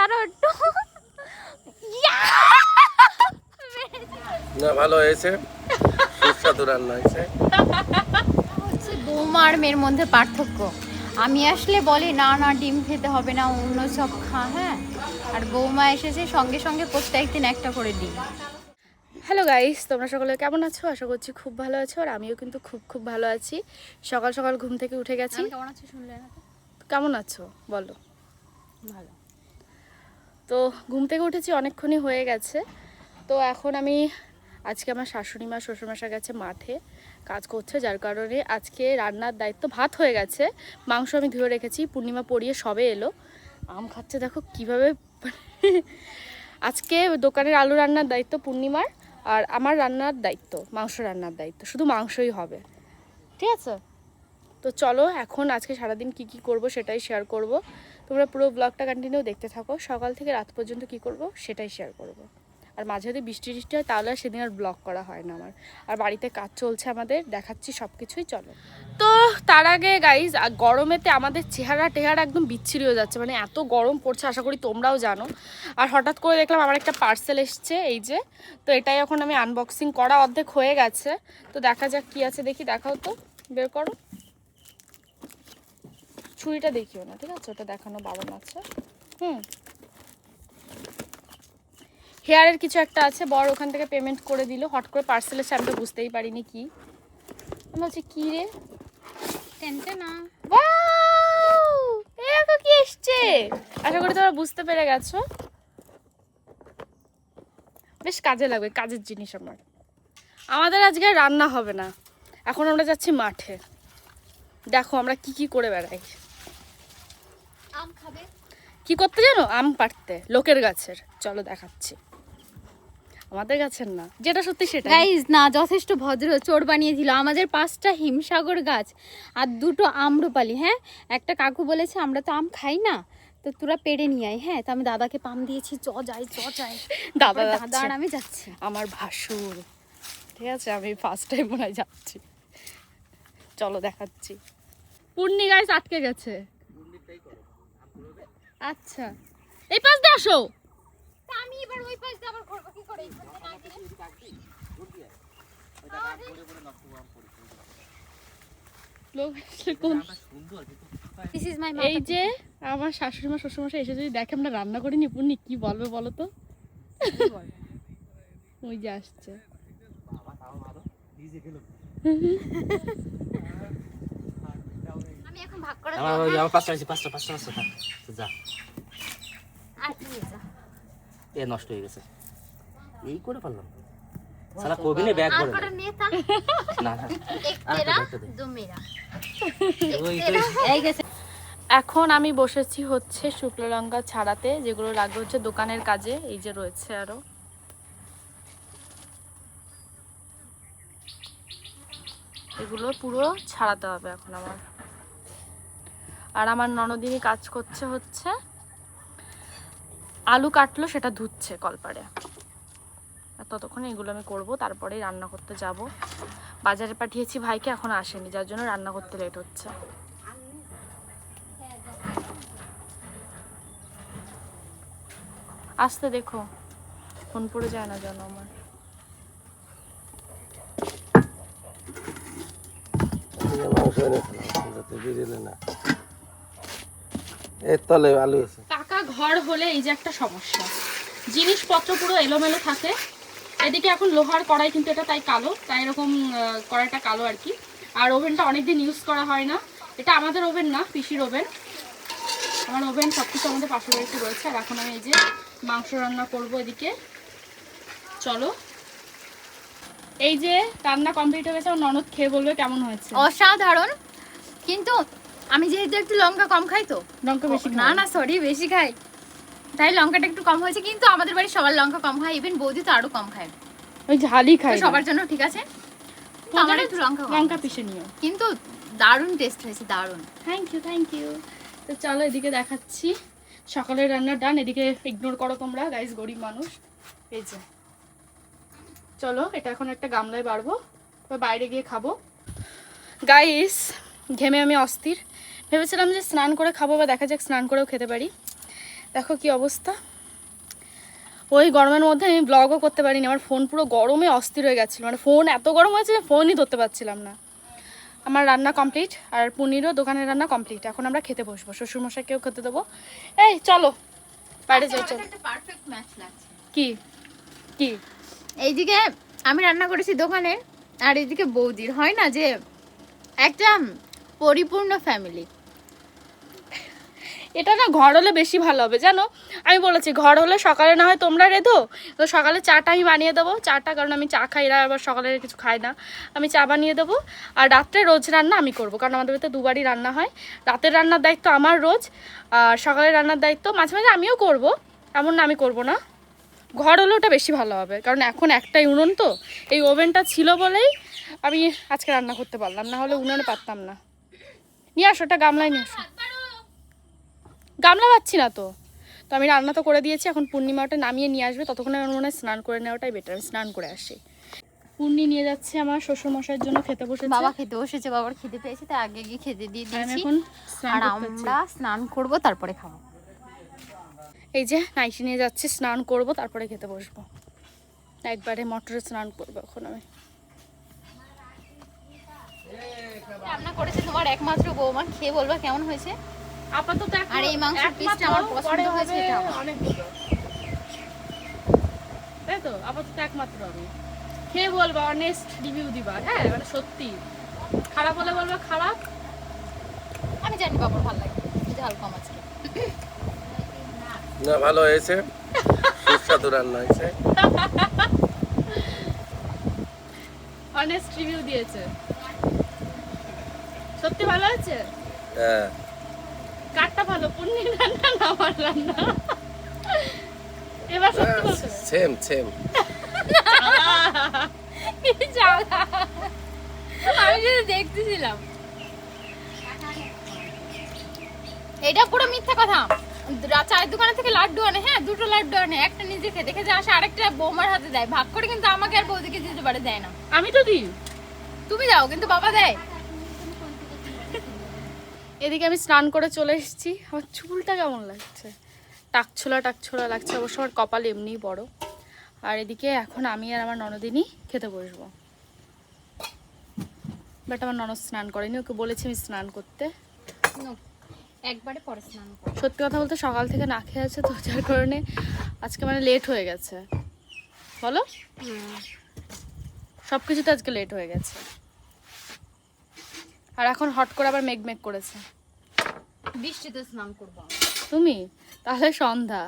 ছাড়ো একটু। না ভালো হয়েছে, সুস্বাদু রান্না হয়েছে। হচ্ছে বৌমা আর মেয়ের মধ্যে পার্থক্য। আমি আসলে বলি না না ডিম খেতে হবে না, অন্য সব খা। হ্যাঁ, আর বৌমা এসেছে সঙ্গে সঙ্গে প্রত্যেকদিন একটা করে ডিম। হ্যালো গাইস, তোমরা সকলে কেমন আছো? আশা করছি খুব ভালো আছো, আর আমিও কিন্তু খুব খুব ভালো আছি। সকাল সকাল ঘুম থেকে উঠে গেছি। কেমন আছো শুনলে না? কেমন আছো বলো? ভালো। তো ঘুম থেকে উঠেছি, অনেকক্ষণই হয়ে গেছে। তো এখন আমি আজকে আমার শাশুড়ি মা শ্বশুরমশাই গেছে মাঠে কাজ করছে, যার কারণে আজকে রান্নার দায়িত্ব। ভাত হয়ে গেছে, মাংস আমি ধুয়ে রেখেছি, পূর্ণিমা পড়িয়ে সবে এলো। আম খাচ্ছে দেখো কিভাবে। আজকে দোকানের আলু রান্নার দায়িত্ব পূর্ণিমার, আর আমার রান্নার দায়িত্ব মাংস রান্নার দায়িত্ব, শুধু মাংসই হবে, ঠিক আছে? তো চলো এখন আজকে সারাদিন কি কি করব সেটাই শেয়ার করব। তোমরা পুরো ব্লগটা কন্টিনিউ দেখতে থাকো, সকাল থেকে রাত পর্যন্ত কি করব সেটাই শেয়ার করব। আর মাঝে যদি বৃষ্টি টিষ্টি হয় তাহলে আর সেদিন আর ব্লগ করা হয় না আমার। আর বাড়িতে কাজ চলছে আমাদের, দেখাচ্ছি সব কিছুই, চলো। তো তার আগে গাইজ, গরমেতে আমাদের চেহারা টেহারা একদম বিচ্ছিরি হয়ে যাচ্ছে, মানে এত গরম পড়ছে, আশা করি তোমরাও জানো। আর হঠাৎ করে দেখলাম আমার একটা পার্সেল এসছে, এই যে। তো এটাই এখন আমি আনবক্সিং করা অর্ধেক হয়ে গেছে। তো দেখা যাক কি আছে, দেখি, দেখাও তো, বের করো। ছুরিটা দেখিও না, ঠিক আছে? ওটা দেখানো বারণ আছে। হেয়ারের কিছু একটা আছে, বড় ওখান থেকে পেমেন্ট করে দিল। হট করে পার্সেল এসে, আমি তো বুঝতেই পারিনি কি। আমি বলছি কি রে, টেনশন না। ওয়াও, দেখো কি এসছে। আশা করি তোমরা বুঝতে পেরে গেছো। বেশ কাজে লাগবে, কাজের জিনিস আমার। আমাদের আজকে রান্না হবে না, এখন আমরা যাচ্ছি মাঠে। দেখো আমরা কি কি করে বেড়াই। আম খাবে? কি করতে জানো? আম পাড়তে, লোকের গাছের। চলো দেখাচ্ছি। আমাদের গাছের না, যেটা সত্যি সেটা। গাইজ না, যথেষ্ট ভদ্র, চোর বানিয়ে দিল। আমাদের 5টা হিমসাগর গাছ আর 2টো আম্রপালি। হ্যাঁ, একটা কাকু বলেছে আমরা তো আম খাই না, তো তোরা পেড়ে নিয়ে আয়। হ্যাঁ, তো আমি দাদাকে পাম দিয়েছি, চ যাই চ যাই। দাদা দাদা আর আমি যাচ্ছি। আমার ভাসুর, ঠিক আছে? আমি ফার্স্ট টাইম মনে হয় যাচ্ছি। চলো দেখাচ্ছি। পূর্ণি গাইস আটকে গেছে। আচ্ছা, এই পাশ দিয়ে আসো। আমি এবার ওই পাশ দিয়ে আবার করব কি করে? দিস ইজ মাই এই যে আমার শাশুড়ি মা শ্বশুরমশাই এসে যদি দেখে আমরা রান্না করিনি, পূর্ণি কি বলবে বলো তো? ওই যে আসছে। আমি এখন ভাগ করে আমার পাঁচটা আছে, পাঁচটা যা, আর তুই যা। এ নষ্ট হয়ে গেছে, এই করে পারলাম। সালা কবিনে ব্যাগ আর ভরে কটা নে তা। না না এক তেরা দু মেরা। এই গেছে। এখন আমি বসেছি হচ্ছে শুকনো লঙ্কা ছাড়াতে, যেগুলো লাগবে হচ্ছে দোকানের কাজে। এই যে রয়েছে আরো, এগুলো পুরো ছাড়াতে হবে এখন আমার। আর আমার ননদিনী কাজ করছে হচ্ছে, আলু কাটলো, সেটা ধুচ্ছে কলপারে। আর ততক্ষণে এগুলো আমি করব, তারপরেই রান্না করতে যাব। বাজারে পাঠিয়েছি ভাইকে, এখন আসেনি, যার জন্য রান্না করতে লেট হচ্ছে। আসতে দেখো, ফোন পড়ে যায় না যেন আমার। মাংস এনেছিলাম যাতে বেরিয়ে না। এর তলে আলু আছে। টাকা ঘর হলে এই যে একটা সমস্যা, জিনিসপত্র পুরো এলোমেলো থাকে। এদিকে এখন লোহার কড়াই, কিন্তু এটা তাই কালো, তাই এরকম কড়াইটা কালো আর কি। আর ওভেনটা অনেকদিন ইউজ করা হয় না। এটা আমাদের ওভেন না, পিসির ওভেন। আমার ওভেন সব কিছু আমাদের পাশের বাড়িতে রয়েছে। আর এখন আমি এই যে মাংস রান্না করব এদিকে, চলো। এই যে রান্না কমপ্লিট হয়ে গেছে, আমার ননদ খেয়ে বলবে কেমন হয়েছে। অসাধারণ, কিন্তু আমি যেহেতু একটু লঙ্কা কম খাই, তো লঙ্কা বেশি না না সরি বেশি খাই, তাই লঙ্কাটা একটু কম হয়েছে। কিন্তু আমাদের বাড়ি সবার লঙ্কা কম খায়, ইভেন বৌদি তো আরো কম খায়। ওই ঝালই তো খাই সবার জন্য ঠিক আছে, কিন্তু আমার একটু লঙ্কা কম লঙ্কা হয়েছে। পিষে নিও। কিন্তু দারুণ টেস্ট হয়েছে, দারুণ। Thank you. তো চলো এদিকে দেখাচ্ছি, সকালের রান্না ডান। এদিকে ইগনোর করো তোমরা গাইস, গরিব মানুষ। এই যে চলো, এটা এখন একটা গামলায় বাড়বো, বাইরে গিয়ে খাবো। গাইস ঘেমে আমি অস্থির, ভেবেছিলাম যে স্নান করে খাবো, বা দেখা যাক স্নান করেও খেতে পারি। দেখো কি অবস্থা। ওই গরমের মধ্যে আমি ব্লগও করতে পারিনি, আমার ফোন পুরো গরমে অস্থির হয়ে গেছিলো, মানে ফোন এত গরম হয়েছে যে ফোনই ধরতে পারছিলাম না। আমার রান্না কমপ্লিট আর পুনিরও দোকানের রান্না কমপ্লিট। এখন আমরা খেতে বসবো, শ্বশুরমশাইকেও খেতে দেবো। এই চলো বাইরে যাই, চলো। পারফেক্ট ম্যাচ লাগছে। কি কি এইদিকে আমি রান্না করেছি দোকানে, আর এইদিকে বৌদির, হয় না যে একটা পরিপূর্ণ ফ্যামিলি। এটা না ঘর হলে বেশি ভালো হবে জানো। আমি বলেছি ঘর হলে সকালে না হয় তোমরা রেধো, তো সকালে চাটা আমি বানিয়ে দেবো, চাটা, কারণ আমি চা খাই, এরা আবার সকালে কিছু খায় না, আমি চা বানিয়ে দেবো। আর রাত্রে রোজ রান্না আমি করবো, কারণ আমাদের বাড়িতে দুবারই রান্না হয়। রাতের রান্নার দায়িত্ব আমার রোজ, আর সকালের রান্নার দায়িত্ব মাঝে মাঝে আমিও করব, এমন না আমি করব না। ঘর হলে ওটা বেশি ভালো হবে, কারণ এখন একটাই উনুন, তো এই ওভেনটা ছিল বলেই আমি আজকে রান্না করতে পারলাম, না হলে উনুনে পারতাম না। নিয়ে আসো, ওটা গামলায় নিয়ে আসো। গামলা পাচ্ছি না তো, তো আমি রান্না তো করে দিয়েছি। এখন পূর্ণিমাটা নামিয়ে নিয়ে আসবে, ততক্ষণে আমার মনে হয় স্নান করে নেওয়াটাই বেটার। আমি স্নান করে আসি। পূর্ণি নিয়ে যাচ্ছে আমার শ্বশুর মশাইয়ের জন্য খেতে বসেছে। বাবা খেতে বসেছে, বাবার খেতে পেয়েছে, তাই আগে গিয়ে খেতে দিয়ে আমি দিয়েছি। এখন আর স্নান করতে আমরা স্নান করব, তারপরে খাবো। এই যে নাইটি নিয়ে যাচ্ছি, স্নান করব তারপরে খেতে বসবো। একবারে মটরে স্নান করবো এখন আমি। রান্না করেছে তোমার একমাত্র বৌমা, খেয়ে বলবা কেমন হয়েছে। আপাতত আর এই মাংসের পিসটা আমার পছন্দ হয়েছে, এটা আমার। অনেকগুলো, তাই তো আপাতত একমাত্র আমি। খেয়ে বলবা, অনেস্ট রিভিউ দিবা, হ্যাঁ মানে সত্যি। খারাপ হলে বলবা খারাপ। আমি জানি বাবার ভালো লাগে, ঝাল কম আছে। না ভালো হয়েছে, সুস্বাদু রান্না হয়েছে। অনেস্ট রিভিউ দিয়েছে, সত্যি ভালো আছে। হ্যাঁ কাটটা ভালো, পনির রান্না না আমার রান্না। এবার সত্যি বলতে হবে। Same same. আমি শুধু দেখতেছিলাম। এটা পুরো মিথ্যা কথা। চায়ের দোকানে থেকে লাড্ডু আনে, হ্যাঁ 2টো লাড্ডু আনে, একটা নিজে খেতে খেতে আসে, আরেকটা বৌমার হাতে দেয় ভাগ করে, কিন্তু আমাকে আর বৌদিকে দিতে পারে, দেয় না। আমি তো দিই। তুমি দাও, কিন্তু বাবা দেয়। এদিকে আমি স্নান করে চলে এসেছি। আমার চুলটা কেমন লাগছে, টাকছোলা টাকছোলা লাগছে, অবশ্য আমার কপাল এমনিই বড়। আর এদিকে এখন আমি আর আমার ননদিনী খেতে বসবো। বাট আমার ননদ স্নান করেনি, ওকে বলেছি আমি স্নান করতে। একবারে পরে স্নান করো। সত্যি কথা বলতে সকাল থেকে না খেয়ে আছে তো, যার কারণে আজকে মানে লেট হয়ে গেছে। বলো, সব কিছুতে আজকে লেট হয়ে গেছে। আর এখন হট করে আবার মেঘ মেঘ করেছে। বৃষ্টিতে স্নান করবো তুমি তাহলে সন্ধ্যা।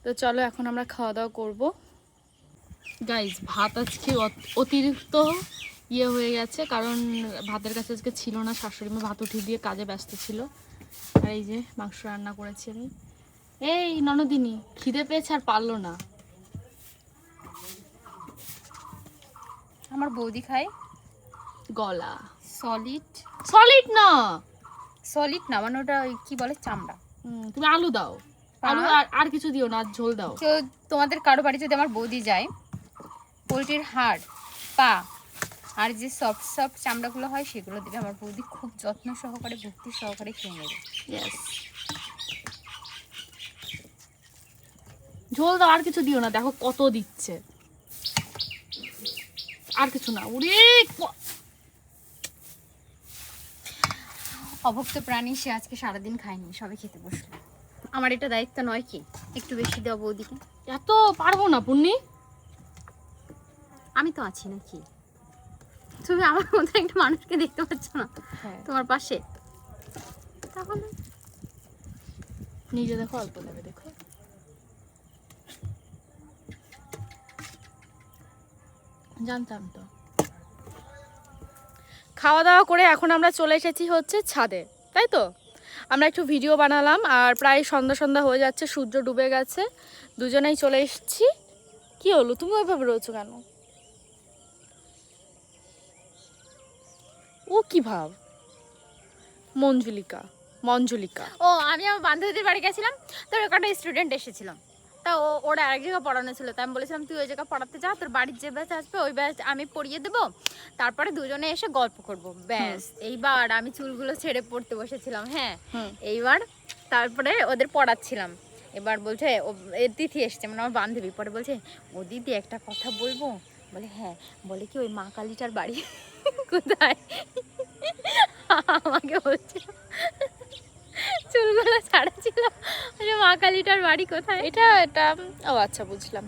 তো চলো এখন আমরা খাওয়া দাওয়া করবো। গাইজ ভাত আজকে অতিরিক্ত হয়ে গেছে, কারণ ভাতের কাছে আজকে ছিল না, শাশুড়ি মা ভাত উঠিয়ে দিয়ে কাজে ব্যস্ত ছিল। আর এই যে মাংস রান্না করেছি আমি। এই ননদিনী খিদে পেয়েছে আর পারলো না। আমার বৌদি খায় গলা সলিড। সলিড না, সলিড না, মানে ওটা ওই কি বলে, চামড়া। তুমি আলু দাও, আলু আর কিছু দিও না, ঝোল দাও। তো তোমাদের কারো বাড়ি যদি আমার বৌদি যায়, পোলট্রির হাড়, পা আর যে সফট সফট চামড়াগুলো হয় সেগুলো দিবে। আমার বৌদি খুব যত্ন সহকারে, ভক্তি সহকারে খেয়ে নেবে। ইয়েস, ঝোল দাও, আর কিছু দিও না। দেখো কত দিচ্ছে, আর কিছু না। ওরে অভুক্ত প্রাণী, সে আজকে সারাদিন খায়নি, সবে খেতে বসলো। আমার এটা দায়িত্ব নয় কি একটু বেশি দেওয়া বৌদিকে? এত পারবো না পুন্নি, আমি তো আছি নাকি? তুমি আমার মতো একটা মানুষকে দেখতে পাচ্ছ না তোমার পাশে? তাহলে নিজে দেখো, অল্প দেবে, দেখো। জানতাম তো। খাওয়া দাওয়া করে এখন আমরা চলে এসেছি হচ্ছে ছাদে, তাই তো। আমরা একটু ভিডিও বানালাম, আর প্রায় সন্ধ্যা সন্ধ্যা হয়ে যাচ্ছে, সূর্য ডুবে গেছে, দুজনেই চলে এসেছি। কি হলো, তুমি ওইভাবে রয়েছো কেন? ও কি ভাব, মঞ্জুলিকা। ও, আমি আমার বান্ধবীদের বাড়ি গেছিলাম, তো একটা স্টুডেন্ট এসেছিল, তা ওরা আরেক জায়গায় পড়ানো ছিল, তাই আমি বলেছিলাম তুই ওই জায়গায় পড়াতে যা, তোর বাড়ির যে ব্যাচ আসবে ওই ব্যাচ আমি পড়িয়ে দেবো, তারপরে দুজনে এসে গল্প করবো, ব্যাস। এইবার আমি চুলগুলো ছেড়ে পড়তে বসেছিলাম, হ্যাঁ। এইবার তারপরে ওদের পড়াচ্ছিলাম, এবার বলছে ও এর দিদি এসছে মানে আমার বান্ধবী, পরে বলছে ও দিদি একটা কথা বলবো, বলে হ্যাঁ, বলে কি ওই মা কালীটার বাড়ি কোথায়, আমাকে বলছে চুলগুলো ছাড়া ছিল, বলে মা কালীটার বাড়ি কোথায়। এটা ও আচ্ছা বুঝলাম,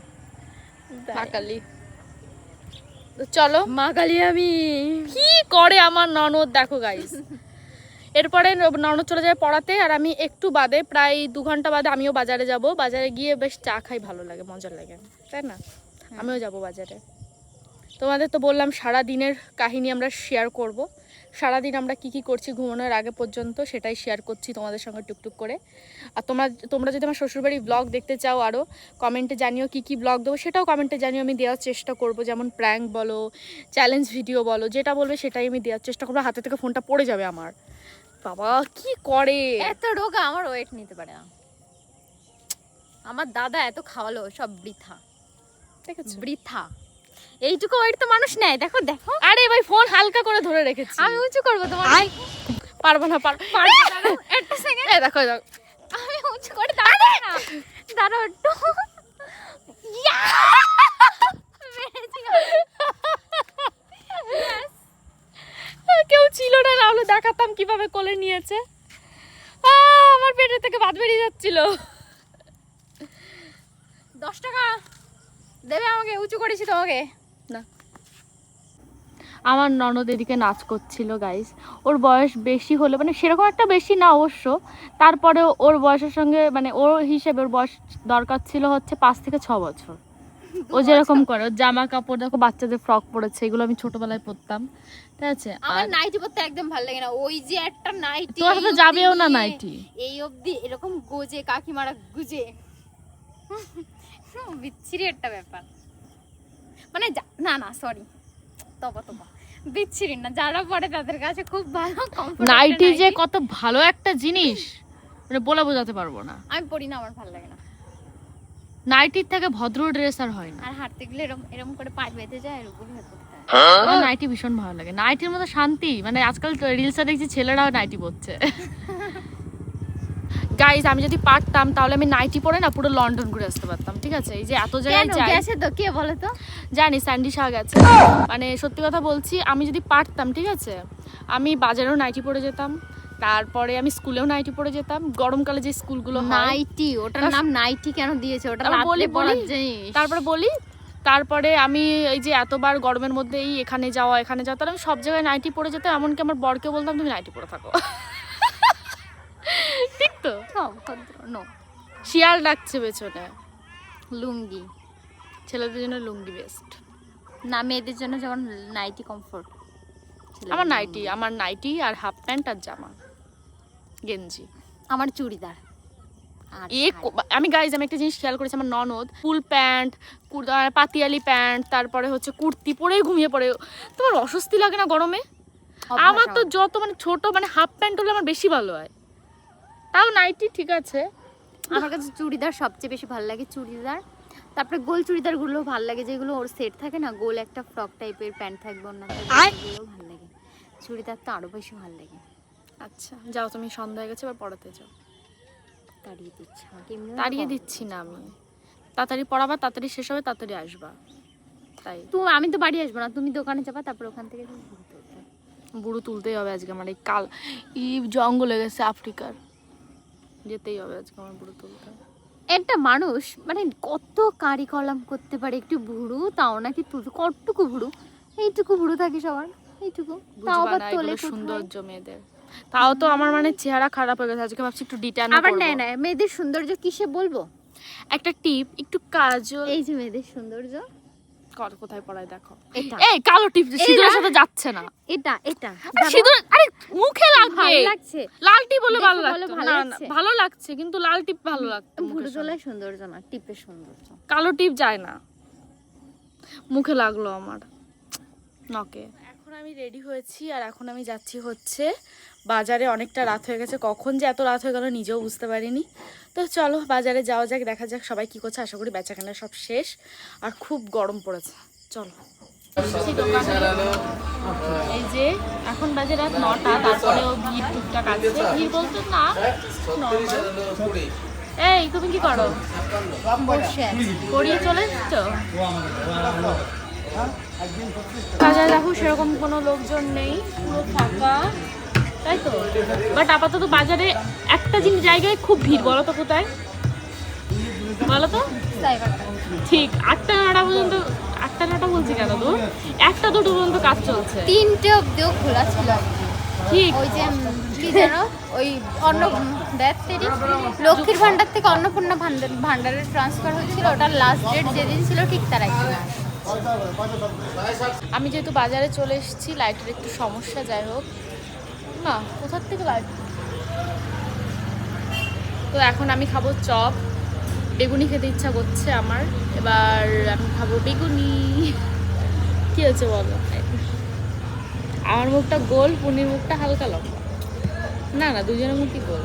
মা কালী। তো চলো, মা কালী আমি কি করে আমার ননদ দেখো গাইস। এরপরে ননদ চলে যায় পড়াতে, আর আমি একটু বাদে প্রায় 2 ঘন্টা বাদে আমিও বাজারে যাব। বাজারে গিয়ে বেশ চা খাই, ভালো লাগে, মজা লাগে, তাই না? আমিও যাব বাজারে। তোমাদের তো বললাম সারা দিনের কাহিনী আমরা শেয়ার করব। সারাদিন আমরা কি কি করছি ঘুমানোর আগে পর্যন্ত সেটাই শেয়ার করছি তোমাদের সঙ্গে টুকটুক করে। আর তোমরা যদি আমার শ্বশুরবাড়ির ব্লগ দেখতে চাও আরও, কমেন্টে জানিও কি কি ব্লগ দেবো, সেটাও কমেন্টে জানিও, আমি দেওয়ার চেষ্টা করব। যেমন প্র্যাঙ্ক বলো, চ্যালেঞ্জ ভিডিও বলো, যেটা বলবে সেটাই আমি দেওয়ার চেষ্টা করবো। হাতে থেকে ফোনটা পড়ে যাবে আমার। বাবা কি করে, এত রোগা, আমার ওয়েট নিতে পারে না। আমার দাদা এত খাওয়ালো, সব বৃথা, ঠিক আছে? বৃথা। এইটুকু ওয়েট তো মানুষ নেয়, দেখো দেখো। আরে ভাই ফোন হালকা করে ধরে রেখেছি, আমি উঁচু করবো তোমার, পারবো না একটা সেকেন্ড, দেখো আমি উঁচু করে দাঁড়াই না, দাঁড়াও একটু। ইয়া! পেরেছি। Yes! কেউ ছিল না, না হলে দেখাতাম কিভাবে কোলে নিয়েছে। আমার পেটে থেকে ভাত বেরিয়ে যাচ্ছিল। 10 টাকা দেবে আমাকে, উঁচু করেছি তোমাকে। না, আমার ননদ এদিকে নাচ করছিল গাইস। ওর বয়স বেশি হলে, মানে সেরকম একটা বেশি না অবশ্য, তারপরে ওর বয়সের সঙ্গে মানে ওর হিসেবে ওর বয়স দরকার ছিল হচ্ছে 5 থেকে 6 বছর। ও যেরকম করে, ওর জামা কাপড় দেখো, বাচ্চাদের ফ্রক পরেছে, এগুলো আমি ছোটবেলায় পরতাম, ঠিক আছে? আমার আর নাইটি পরতে একদম ভালো লাগে না। ওই যে একটা নাইটি, তোমার সাথে যাবেও না নাইটি। এই অবধি এরকম গোজে, কাকিমারা গুজে, বিচ্ছিরি একটা ব্যাপার। মানে না না সরি, তবা বিচ্ছিরি না, যারা পরে তাদের কাছে খুব ভালো কমফোর্ট। নাইটি যে কত ভালো একটা জিনিস মানে বলে বোঝাতে পারবো না। আমি পরি না, আমার ভালো লাগে না। নাইটির থেকে ভদ্র ড্রেস আর হয় না। আর হাঁটতে গেলে এরকম এরকম করে পা বেঁধে যায়, আর উপরে হাত করতে হয়। আমার নাইটি ভীষণ ভালো লাগে, নাইটির মতো শান্তি, মানে আজকাল রিলসে দেখছি ছেলেরাও নাইটি পরছে। গাইজ আমি যদি পারতাম তাহলে আমি নাইটি পরে না পুরো লন্ডন ঘুরে আসতে পারতাম, ঠিক আছে? এই যে এত জায়গায় কেন যাই, গেছে তো, কে বলে তো? জানি স্যান্ডি শাহ গেছে। মানে সত্যি কথা বলছি, আমি যদি পারতাম, ঠিক আছে, আমি বাজারেও নাইটি পরে যেতাম, তারপরে আমি স্কুলেও নাইটি পরে যেতাম। গরমকালে যে স্কুলগুলো হয়, নাইটি, ওটার নাম নাইটি কেন দিয়েছে? ওটা তারপর রাত্রে পরার বলি, জিনিস। তারপরে আমি এই যে এতবার গরমের মধ্যে এই এখানে যাওয়া তাহলে আমি সব জায়গায় নাইটি পরে যেতাম। এমনকি আমার বরকে বলতাম তুমি নাইটি পরে থাকো। ঠিক তো? নো, শিয়াল ডাকছে পেছনে। লুঙ্গি ছেলেদের জন্য লুঙ্গি বেস্ট। না, মেয়েদের জন্য যেমন নাইটি কমফোর্ট। আমার নাইটি আর হাফ প্যান্ট আর জামা, গেঞ্জি। আমার চুড়িদার। আর আমি গাইজ আমি একটা জিনিস খেয়াল করেছি, আমার ননদ ফুল প্যান্ট, পাতিয়ালি প্যান্ট, তারপরে হচ্ছে কুর্তি পরেই ঘুমিয়ে পড়ে। তোমার অস্বস্তি লাগে না গরমে? আমার তো যত মানে ছোট মানে হাফ প্যান্ট হলে আমার বেশি ভালো হয়, তাও নাইটি ঠিক আছে। আমার কাছে চুড়িদার সবচেয়ে বেশি ভালো লাগে, চুড়িদার। তারপরে গোল চুড়িদারগুলো ভালো লাগে, যেগুলো ওর সেট থাকে না, গোল একটা ফ্রক টাইপের প্যান্ট থাকবে, অন্য ওগুলো ভালো লাগে। চুড়িদার তো আরো বেশি ভালো লাগে। আচ্ছা যাও, তুমি সন্ধ্যা হয়ে গেছে, এবার পড়াতে যাও। তাড়িয়ে দিচ্ছি আমাকে, এমনিও তাড়িয়ে কম। দিচ্ছি না আমি, তাড়াতাড়ি পড়াবা, তাড়াতাড়ি শেষ হবে, তাড়াতাড়ি আসবা, তাই। আমি তো বাড়ি আসবো না, তুমি দোকানে যাবা, তারপর ওখান থেকে বুড়ো তুলতেই হবে আজকে আমার, এই জঙ্গলে গেছে আফ্রিকার, যেতেই হবে আজকে আমার বুড়ো তুলতে। একটা মানুষ মানে কত কারি কলম করতে পারে, একটু ভুরু তাও নাকি কতটুকু ভুরু, এইটুকু ভুরু থাকে সবার, এইটুকু তাও আবার তোলে সৌন্দর্য মেয়েদের, তাও তো আমার মানে চেহারা খারাপ হয়ে গেছে আজকে, ভাবছি একটু ডিট্যান আবার না না, মেয়েদের সৌন্দর্য কিসে বলবো? একটা টিপ, একটু কাজল। এই যে মেয়েদের সৌন্দর্য কোথায় পড়ায় দেখো, এটা এই কালো টিপ সিঁদুরের সাথে যাচ্ছে না। এটা সিঁদুর আরে মুখে লাগবে, ভালো লাগছে, লাল টিপ বলে ভালো দেখে বলো লাগছে ভালো না, লাগছে? ভালো লাগছে কিন্তু লাল টিপ ভালো লাগতো। ভুরু তোলায় সৌন্দর্য না, টিপের সৌন্দর্য। কালো টিপ যায় না, মুখে লাগলো আমার নকে। এখন আমি রেডি হয়েছি আর এখন আমি যাচ্ছি হচ্ছে বাজারে। অনেকটা রাত হয়ে গেছে, কখন যে এত রাত হয়ে গেল নিজেও বুঝতে পারিনি। তো চলো বাজারে যাওয়া যাক, দেখা যাক সবাই কি করছে। আশা করি বেচাকেনা সব শেষ, আর খুব গরম পড়েছে। চলো এই যে এখন বাজে রাত 9টা, তারপরেও ভিড় টুকটাক আছে, ভিড় বলতে না এই তুমি কি করো? বসে আছি। পড়িয়ে চলে এসছো? বাজারে দেখো সেরকম কোনো লোকজন নেই, পুরো ফাঁকা, তাই তো? বাট আপাতত বাজারে একটা জায়গায় খুব ভিড়, বলো তো কোথায়? বলো তো। ঠিক 8টা 9টা পর্যন্ত, 8টা 9টা বলছি কেন তো, 1টা 2টো পর্যন্ত কাজ চলছে। 3টে অব্দিও খোলা ছিল। ঠিক ওই যে কি জানো, ওই লক্ষ্মীর ভান্ডার থেকে অন্নপূর্ণা ভান্ডারের ট্রান্সফার হচ্ছিল, ওটার লাস্ট ডেট যেদিন ছিল ঠিক তার একদিন আগে। আমি যেহেতু বাজারে চলে এসেছি, লাইটের একটু সমস্যা, যাই হোক না, কোথার থেকে লাইট। তো এখন আমি খাবো চপ, বেগুনি খেতে ইচ্ছা করছে আমার, এবার আমি খাবো বেগুনি। কি হচ্ছে বলো? আমার মুখটা গোল, পুনির মুখটা হালকা লম্বা। না না, দুজনের মুখই গোল।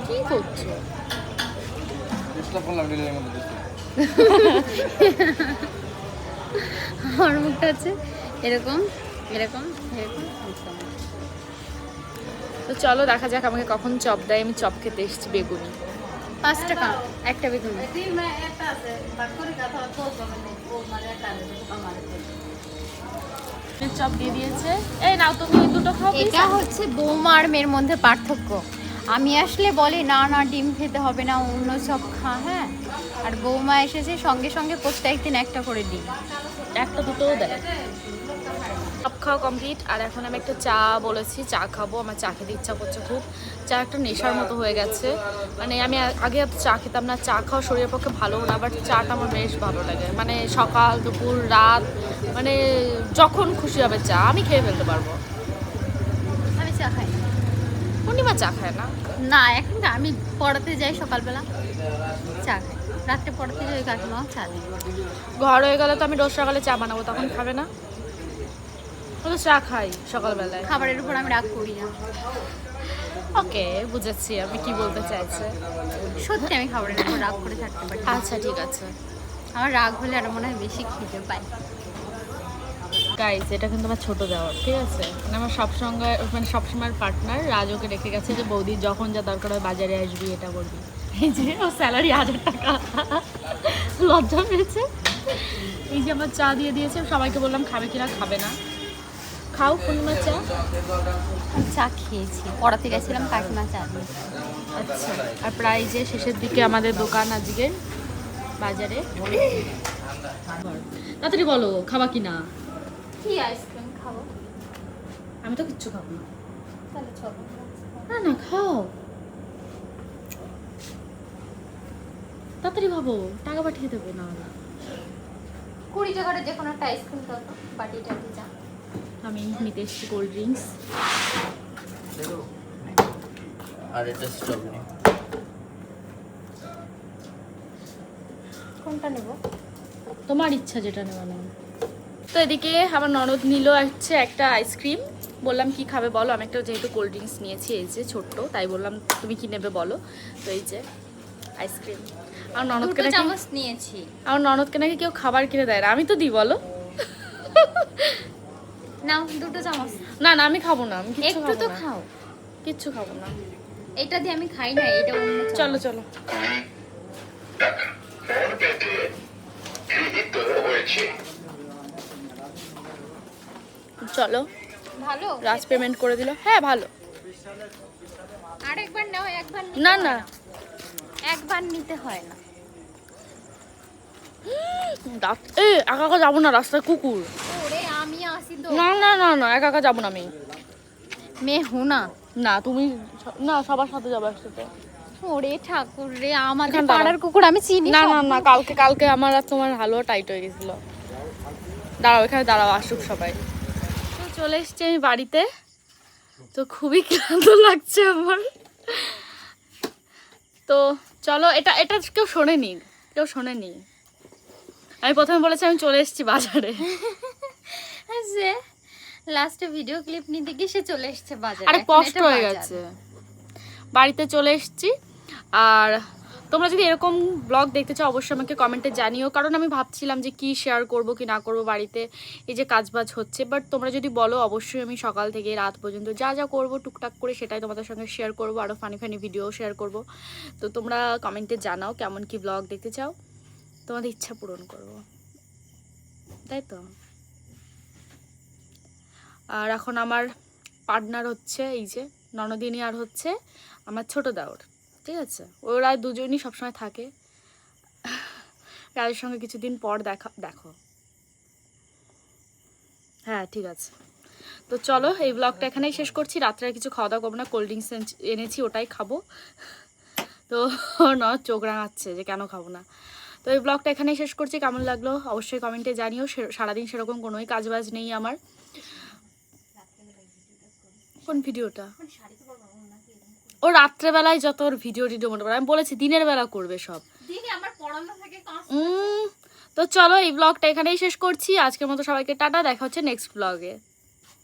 কি করছো? আমার মুখটা হচ্ছে এরকম এরকম এরকম। তো চলো দেখা যাক আমাকে কখন চপ দেয়। আমি চপ খেতে এসেছি, বেগুনি। 5 টাকা একটা বেগুন। চপ দিয়ে দিয়েছে। এই নাও তুমি ওই দুটো খাও। এটা হচ্ছে বৌমা আর মেয়ের মধ্যে পার্থক্য। আমি আসলে বলি না না ডিম খেতে হবে না, অন্য সব খা। হ্যাঁ, আর বৌমা এসেছে সঙ্গে সঙ্গে প্রত্যেকদিন একটা করে ডিম। 1টা 2টোও দেয়। সব খাওয়া কমপ্লিট, আর এখন আমি একটা চা বলেছি, চা খাবো। আমার চা খেতে ইচ্ছা করছে খুব। চা একটা নেশার মতো হয়ে গেছে। মানে আমি আগে এত চা খেতাম না, চা খাওয়া শরীরের পক্ষে ভালো না, বাট চাটা আমার বেশ ভালো লাগে। মানে সকাল দুপুর রাত, মানে যখন খুশি হবে চা আমি খেয়ে ফেলতে পারবো। আমি চা খাই না। পূর্ণিমা চা খায় না? না, এখন না, আমি পড়াতে যাই সকালবেলা চা খাই, রাত্রে পড়াতে যাই কাকিমাও চা দিই। ঘর হয়ে গেলে তো আমি রোজ সকালে চা বানাবো, তখন খাবে না? ও তো চা খাই সকালবেলায়। খাবারের উপর আমি রাগ করি না। ওকে, বুঝেছি আমি কি বলতে চাইছে। সত্যি আমি খাবারের উপর রাগ করে থাকতে পারি না। আচ্ছা ঠিক আছে। আমার রাগ হলে আরো মনে হয় বেশি খিদে পায়। গাইস, এটা কিন্তু আমার ছোট দেওয়ার, ঠিক আছে? মানে আমার সবসময়ের পার্টনার রাজুকে রেখে গেছে যে বৌদি যখন যা দরকার হয় বাজারে আসবি, এটা করবি। এই যে ওর স্যালারি 1000 টাকা, লজ্জা পেয়েছে। এই যে আমার চা দিয়ে দিয়েছে, সবাইকে বললাম খাবে কিনা, খাবে না। খাও পূর্ণিমা চা। চা খেয়েছি, পড়াতে গেছিলাম, কাকিমা চা দিয়েছে। আচ্ছা, আর প্রায় যে শেষের দিকে আমাদের দোকান আজকে বাজারে। তাড়াতাড়ি বলো খাবা কিনা। কি আইসক্রিম খাবো? আমি তো কিচ্ছু খাবো না। তাহলে চলো। না না, খাও তাড়াতাড়ি, ভাবো টাকা পাঠিয়ে দেবো। না না, 20 টাকার যে কোনো একটা আইসক্রিম দাও তো, বাটিটা দিয়ে যা। আমি নিতে এসেছি কোল্ড ড্রিঙ্কস। আর এটা স্ট্রবেরি। কোনটা নেব? তোমার ইচ্ছা যেটা নেওয়া নেই। তো এদিকে আমার ননদ নিল হচ্ছে একটা আইসক্রিম। বললাম কি খাবে বলো, আমি একটা যেহেতু কোল্ড ড্রিঙ্কস নিয়েছি, এই যে ছোট্ট, তাই বললাম তুমি কি নেবে বলো। তো এই যে আইসক্রিম। আর ননদকে 2 নাকি, চামচ নিয়েছি। আমার ননদকে নাকি কেউ খাবার কিনে দেয় না, আমি তো দিই বলো। নাও 2 চামচ। না না, আমি খাবো না, আমি কিচ্ছু একটু খাবো তো না, খাও। কিচ্ছু খাবো না। এটা দিয়ে আমি খাই না, এটা অন্য চামচ। চলো চলো। চলো, ভালো। রাজ পেমেন্ট করে দিল। হ্যাঁ ভালো। আরেকবার নাও, একবার নিতে না হয় না, একবার নিতে হয় না। একা একা যাবো না, রাস্তায় কুকুর। ওরে আমি আসি তো। না না না না, একা একা যাবো না আমি। মেয়ে হুনা। না তুমি, না সবার সাথে যাবো একসাথে। ওরে ঠাকুর রে, আমাদের এখানে দাঁড়াও। পাড়ার কুকুর আমি চিনি না সব। না না, কালকে আমার আর তোমার হালুয়া টাইট হয়ে গেছিল। দাঁড়াও, এখানে দাঁড়াও, আসুক সবাই। তো চলে এসছি আমি বাড়িতে। তো খুবই ক্লান্ত লাগছে আমার। তো চলো, এটা কেউ শোনেনি। আমি প্রথমে বলেছি আমি চলে এসেছি বাজারে। যে লাস্টে ভিডিও ক্লিপ নিতে গিয়ে সে চলে এসেছে বাজারে। আরে এখন কষ্ট এটা হয়ে বাজার। গেছে। বাড়িতে চলে এসেছি, আর তোমরা যদি এরকম ব্লগ দেখতে চাও অবশ্যই আমাকে কমেন্টে জানিও, কারণ আমি ভাবছিলাম যে কি শেয়ার করব কি না করব বাড়িতে, এই যে কাজবাজ হচ্ছে। বাট তোমরা যদি বলো অবশ্যই আমি সকাল থেকে রাত পর্যন্ত যা যা করব টুকটাক করে সেটাই তোমাদের সঙ্গে শেয়ার করব, আরও ফানি ফানি ভিডিও শেয়ার করব। তো তোমরা কমেন্টে জানাও কেমন কি ব্লগ দেখতে চাও, তোমাদের ইচ্ছা পূরণ করব, তাই তো। আর এখন আমার পার্টনার হচ্ছে এই যে ননদিনী, আর হচ্ছে আমার ছোট দেওর, ঠিক আছে। ওরা দুজনই সবসময় থাকে। রাজের সঙ্গে কিছুদিন পর দেখো, হ্যাঁ ঠিক আছে। তো চলো এই ব্লগটা এখানেই শেষ করছি। রাত্রে আর কিছু খাওয়া দাওয়া করবো না, কোল্ড ড্রিঙ্কস এনেছি ওটাই খাবো। তো না চোখ রাঙাচ্ছে যে কেন খাবো না। তো এই ব্লগটা এখানেই শেষ করছি। কেমন লাগলো অবশ্যই কমেন্টে জানিও। সারাদিন সেরকম কোনোই কাজবাজ নেই আমার। কোন ভিডিওটা? ও রাত্রেবেলায় যত ওর ভিডিও মনে করে, আমি বলেছি দিনের বেলা করবে সব। তো চলো এই ব্লগটা এখানেই শেষ করছি। আজকের মতো সবাইকে টাটা, দেখা হচ্ছে নেক্সট ব্লগে।